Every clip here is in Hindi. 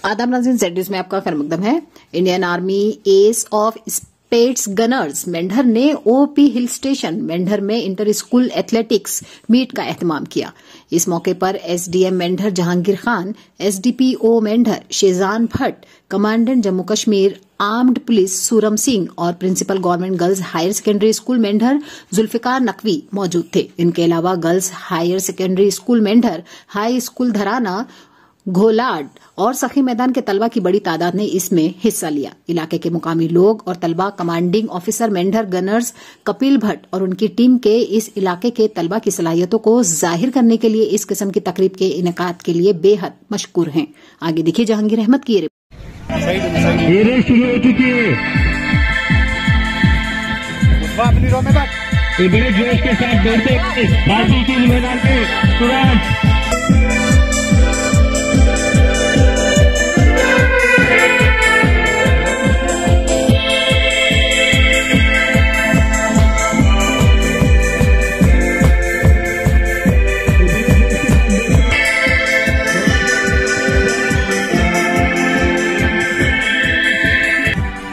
आदाब नाज़रीन, ज़ेड में आपका खैर मकदम है। Indian army S of spades Gunners Mendhar ने ओपी हिल स्टेशन मेंढर में इंटर स्कूल एथलेटिक्स मीट का एहतमाम किया। इस मौके पर SDM Mendhar Jahangir Khan, SDPO Mendhar Shezan Bhatt, commandant Jammu Kashmir armed police Suram Singh और principal government girls higher secondary school Mendhar Zulfikar Naqvi मौजूद थे। इनके अलावा girls higher secondary school Mendhar, high school Dharana, Gholad और सखी मैदान के तलबा की बड़ी तादाद ने इसमें हिस्सा लिया। इलाके के मुकामी लोग और तलबा commanding officer Mendhar Gunners Kapil Bhatt और उनकी टीम के इस इलाके के तलबा की सलाहियतों को जाहिर करने के लिए इस किस्म की तकरीब के इनेकाद के लिए बेहद मशकूर हैं। आगे देखिए जहांगीर अहमद की ये शुरू हो चुकी है। बड़े जोश के साथ दौड़ते पार्टी के मैदान में तुरंत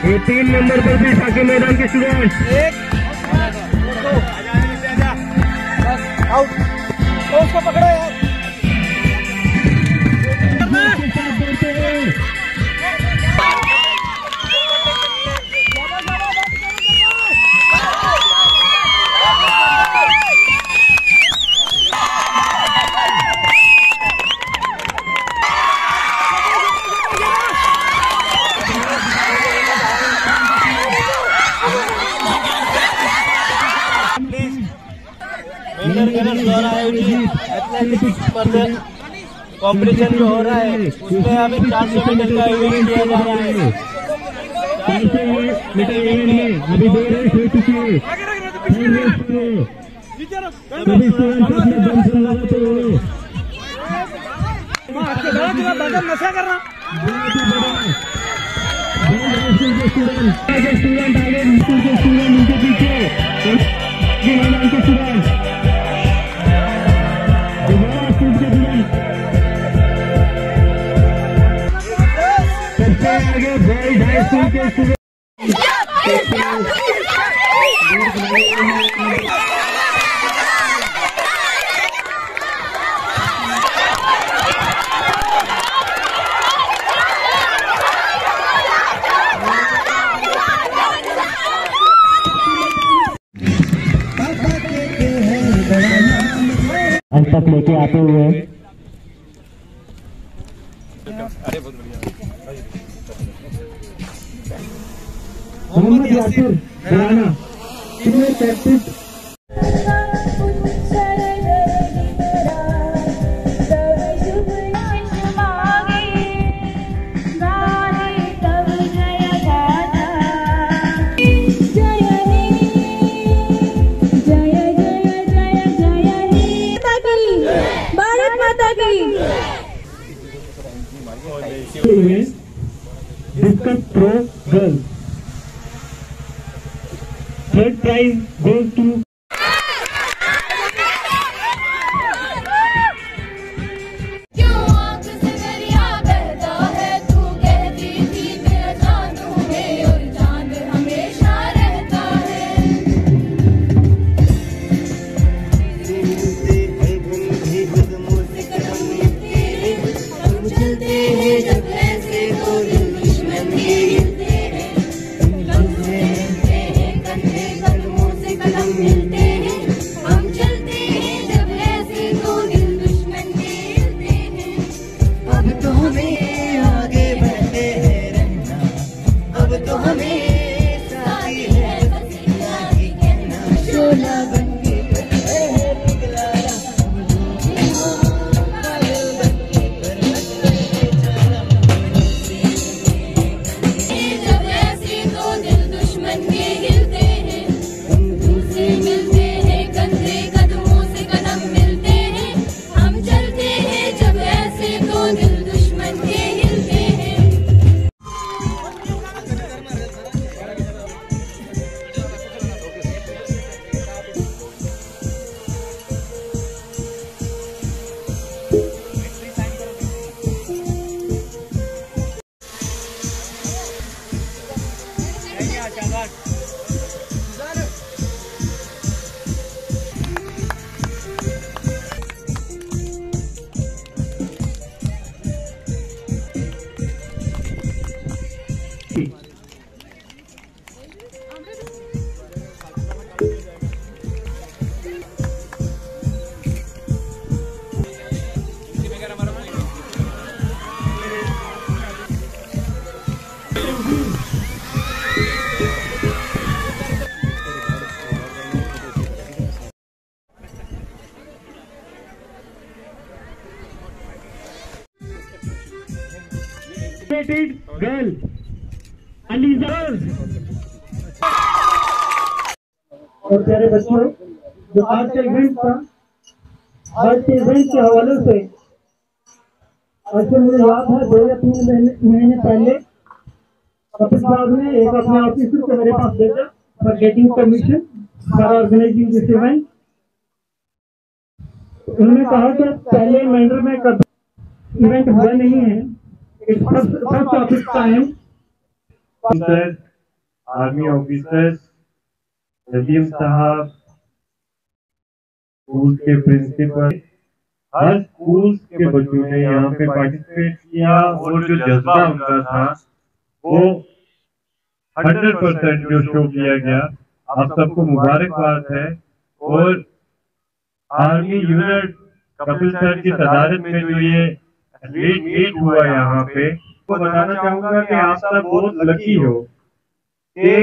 ये 3 नंबर पर भी साके मैदान के शुरुआत 1 2 आउट। उसको पकड़ो यार। एथलेटिक्स कॉम्पिटिशन जो हो रहा है उसमें अभी 400 मीटर का इवेंट किया जा रहा है। 400 मीटर इवेंट में अभी 2 रेस हो चुकी है। सभी स्टूडेंट अपने दम से लगाते हुए नशा करना स्टूडेंट आगे स्कूल के स्टूडेंट उनके पीछे मैदान के स्टूडेंट आगे बॉयज हाई स्कूल के स्टूडेंट अंत तक लेके आते हुए Mohammad Yasir Rana senior captain discus throw girls third prize goes to कदमों से कदम मिलते गर्ल अलीजा। और प्यारे बच्चों, जो आज का इवेंट था, आज के इवेंट के हवाले से मुझे याद है 2 या 3 महीने पहले कपिल साहब ने एक अपने ऑफिसर को मेरे पास भेजा for getting permission for organising this event. उन्होंने कहा कि पहले मेंढर में कभी इवेंट हुआ नहीं है, it's first of its time. Army officers, Nadeem साहब, स्कूल के प्रिंसिपल, हर स्कूल के बच्चों ने यहाँ पे पार्टिसिपेट किया और जो जज्बा उनका था वो 100% जो शो किया गया। आप सबको मुबारकबाद है। और आर्मी यूनिट कपिल सर की सदारत में जो ये एथलीट मीट हुआ यहाँ पे, वो बताना चाहूंगा कि आप सब बहुत लकी हो कि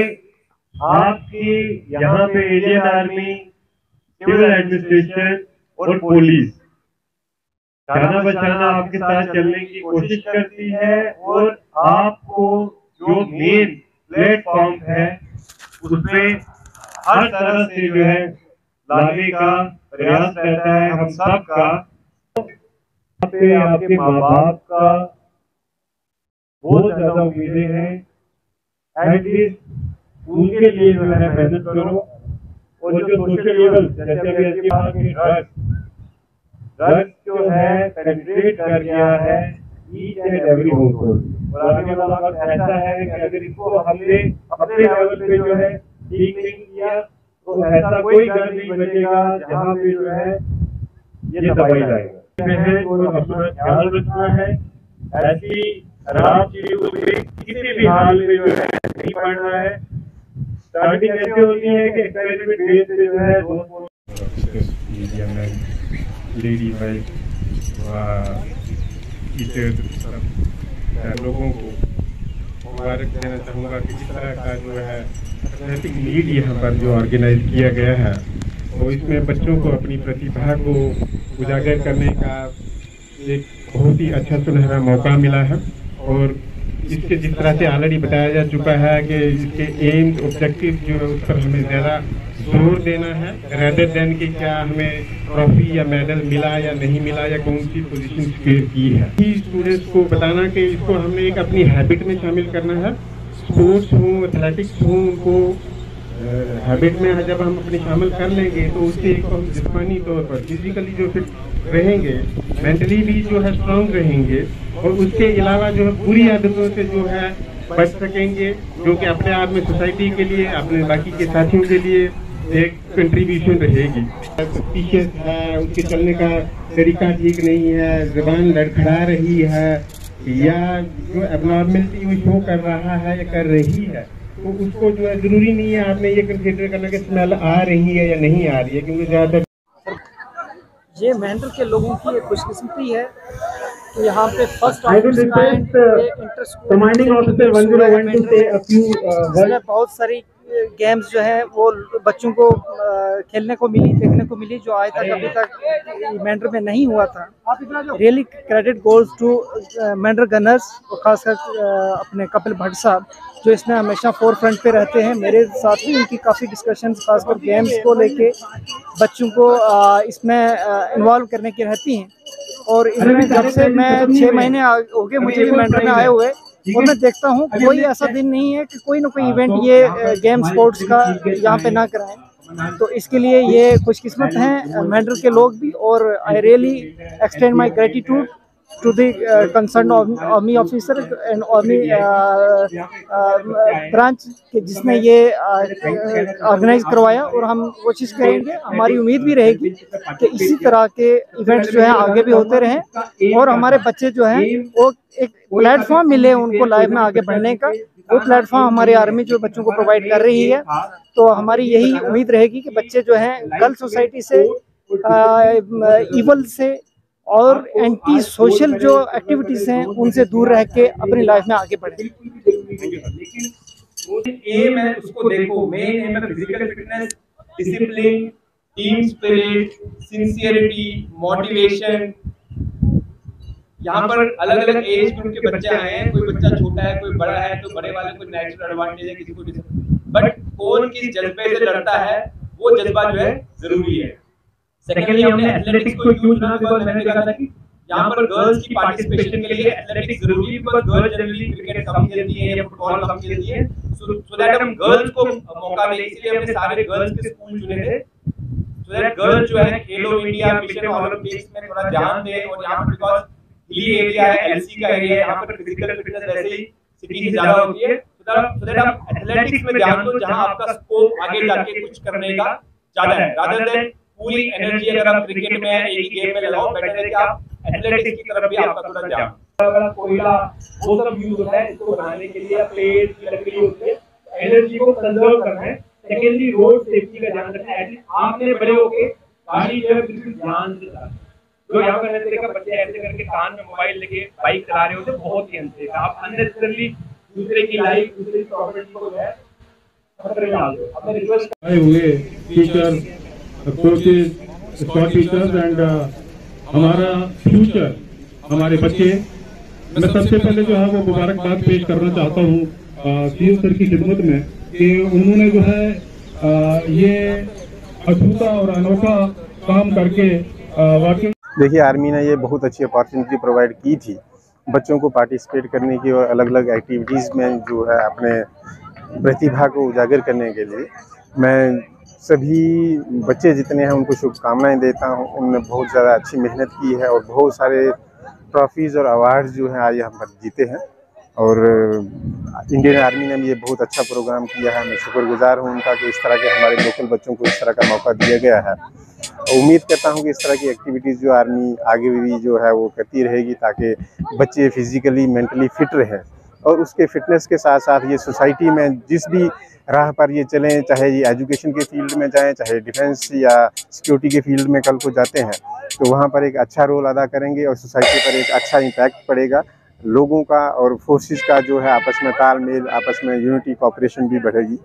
आपकी यहाँ पे इंडियन आर्मी, सिविल एडमिनिस्ट्रेशन और पुलिस जाना बचाना आपके साथ चलने की कोशिश करती है और आपको जो मेन प्लेटफॉर्म है उसमें हर तरह से जो है लाने का प्रयास रहता है हम सब का। आपके माँ बाप का बहुत ज्यादा उम्मीदें हैं, एटलीस्ट उनके लिए जो है मेहनत करो। और जो सोशल लेवल जैसे ड्रग्स जो है पेनिट्रेट कर गया है ईच एंड एवरी हाउसहोल्ड, और आगे वाला वक्त ऐसा है कि अगर इसको हमने अपने लेवल पे जो है ठीक नहीं किया तो ऐसा कोई घर नहीं बचेगा जहाँ पे जो है ये दबाई जाएगा। और अपना ख्याल रखना है, ऐसी खराब चीजों पे किसी भी हाल में जो है नहीं पड़ना है। स्टार्टिंग ऐसे होती है कि एक्सपेरिमेंट बेस पे जो है लेडी वाइफ सब लोगों को मुबारक देना चाहूँगा कि इस तरह का जो है एथलेटिक मीट यहाँ पर जो ऑर्गेनाइज किया गया है, तो इसमें बच्चों को अपनी प्रतिभा को उजागर करने का एक बहुत ही अच्छा सुनहरा मौका मिला है। और इसके जिस तरह से ऑलरेडी बताया जा चुका है कि इसके एम ऑब्जेक्टिव जो है उस पर हमें ज़्यादा जोर देना है, रेदर देन कि क्या हमें ट्रॉफी या मेडल मिला या नहीं मिला या कौन सी पोजीशन सिक्योर की है। स्टूडेंट्स को बताना कि इसको हमने एक अपनी हैबिट में शामिल करना है। स्पोर्ट्स हो, एथलेटिक्स हो, उनको हैबिट में जब हम अपनी शामिल कर लेंगे तो उससे एक हम जिस्मानी तौर पर फिजिकली जो फिट रहेंगे, मेंटली भी जो है स्ट्रांग रहेंगे, और उसके अलावा जो है बुरी आदतों से जो है बच सकेंगे, जो कि अपने आप में सोसाइटी के लिए, अपने बाकी के साथियों के लिए एक कंट्रीब्यूशन रहेगी। पीछे है, उसके चलने का तरीका ठीक नहीं है, जुबान लड़खड़ा रही है या जो एबनॉर्मलिटी वो शो कर रहा है या कर रही है, तो उसको जो है जरूरी नहीं है आपने ये कंसिडर करना कि स्मेल आ रही है या नहीं आ रही है, क्योंकि ज़्यादातर ये मेंढर के लोगों की एक खुशकिस्मती है कि यहाँ पे फर्स्ट बहुत सारी गेम्स जो है वो बच्चों को खेलने को मिली, देखने को मिली, जो आज तक अभी तक मेंढर में नहीं हुआ था। Really credit goals to Mendhar gunners, खासकर अपने कपिल भट्ट साहब जो इसमें हमेशा फोर फ्रंट पे रहते हैं। मेरे साथ भी उनकी काफ़ी डिस्कशंस खासकर गेम्स को लेके बच्चों को इसमें इन्वॉल्व करने की रहती हैं। और इनमें जब से मैं 6 महीने हो गए मुझे भी मेंढर में आए हुए, और मैं देखता हूँ कोई ऐसा दिन नहीं है कि कोई ना कोई इवेंट ये गेम स्पोर्ट्स का यहाँ पे ना कराएं। तो इसके लिए ये खुशकिस्मत हैं मेंढर के लोग भी। और I really extend my gratitude to the concerned army officer and army branch जिसने ये ऑर्गेनाइज करवाया। और हम कोशिश करेंगे, हमारी उम्मीद भी रहेगी कि इसी तरह के इवेंट्स जो हैं आगे भी होते रहें और हमारे बच्चे जो हैं वो एक प्लेटफॉर्म मिले उनको लाइफ में आगे बढ़ने का। वो प्लेटफॉर्म हमारी आर्मी जो बच्चों को प्रोवाइड कर रही है। तो हमारी यही उम्मीद रहेगी कि बच्चे जो हैं गर्ल सोसाइटी से, इवल से और एंटी सोशल जो एक्टिविटीज हैं उनसे दूर रह के अपनी लाइफ में आगे बढ़े। एम है उसको देखो, मेन एम है physical fitness, discipline, team spirit, sincerity, motivation, यहाँ पर अलग अलग एज ग्रुप के बच्चे आए हैं, कोई बच्चा छोटा है, कोई बड़ा है, तो बड़े वाले को नेचुरल एडवांटेज है, किसी को, बट कौन किस जज्बे से लड़ता है वो जज्बा जो है जरूरी है। सेकेंडली हमने एथलेटिक्स को क्यों चुना, बिकॉज मैंने देखा था कि यहाँ पर गर्ल्स की पार्टिसिपेशन के लिए एथलेटिक्स जरूरी है, बिकॉज गर्ल्स जनरली क्रिकेट कम खेलती है या फुटबॉल कम खेलती है, सो दैट हम गर्ल्स को मौका दें, इसलिए हमने सारे गर्ल्स के स्कूल चुने थे, सो दैट गर्ल्स जो है खेलो इंडिया मिशन ओलंपिक्स में थोड़ा ध्यान दें। और यहाँ पर बिकॉज हिली एरिया है, एलसी का एरिया है, यहाँ पर फिजिकल फिटनेस वैसे ही सिटी से ज्यादा होती है, सो दैट आप एथलेटिक्स में ध्यान दो, जहां आपका स्कोप आगे जाके कुछ करने का ज्यादा है, रादर देन पूरी एनर्जी अगर आप क्रिकेट में एक ही गेम में लगाओ, बेटर है कि आप एथलेटिक्स की तरफ भी आपका थोड़ा ध्यान। कोयला वो सब यूज होता है इसको बनाने के लिए, प्लेट की लकड़ी होती है, एनर्जी को कंजर्व करना है। सेकेंडली रोड सेफ्टी का ध्यान रखना है, एटलीस्ट आपने बड़े होके गाड़ी जो है बिल्कुल ध्यान से चलाना। जो यहाँ पर मैंने देखा बच्चे ऐसे करके कान में मोबाइल लेके बाइक चला रहे होते, बहुत ही अनसेफ है, आप अननेसेसरली दूसरे की लाइफ, दूसरे की प्रॉपर्टी को जो है खतरे में डाल दो। अपने रिक्वेस्ट आए हुए teacher, coaches, spot teachers and हमारा फ्यूचर, हमारे बच्चे, मैं सबसे पहले जो है वो मुबारकबाद पेश करना चाहता हूँ सीएम सर की खिदमत में कि उन्होंने जो है ये अछूता और अनोखा काम करके वाकई। देखिए, आर्मी ने ये बहुत अच्छी अपॉर्चुनिटी प्रोवाइड की थी बच्चों को पार्टिसिपेट करने की और अलग अलग एक्टिविटीज़ में जो है अपने प्रतिभा को उजागर करने के लिए। मैं सभी बच्चे जितने हैं उनको शुभकामनाएं देता हूं। उन्होंने बहुत ज़्यादा अच्छी मेहनत की है और बहुत सारे ट्रॉफीज़ और अवार्ड्स जो हैं आज यहाँ पर जीते हैं। और इंडियन आर्मी ने भी ये बहुत अच्छा प्रोग्राम किया है। मैं शुक्रगुजार हूँ उनका कि इस तरह के हमारे लोकल बच्चों को इस तरह का मौका दिया गया है। उम्मीद करता हूँ कि इस तरह की एक्टिविटीज़ जो आर्मी आगे भी जो है वो करती रहेगी, ताकि बच्चे फिजिकली मेंटली फिट रहें और उसके फिटनेस के साथ साथ ये सोसाइटी में जिस भी राह पर ये चलें, चाहे ये एजुकेशन के फील्ड में जाएं, चाहे डिफेंस या सिक्योरिटी के फील्ड में कल को जाते हैं तो वहाँ पर एक अच्छा रोल अदा करेंगे और सोसाइटी पर एक अच्छा इम्पैक्ट पड़ेगा। लोगों का और फोर्सेस का जो है आपस में तालमेल, आपस में यूनिटी, कोऑपरेशन भी बढ़ेगी।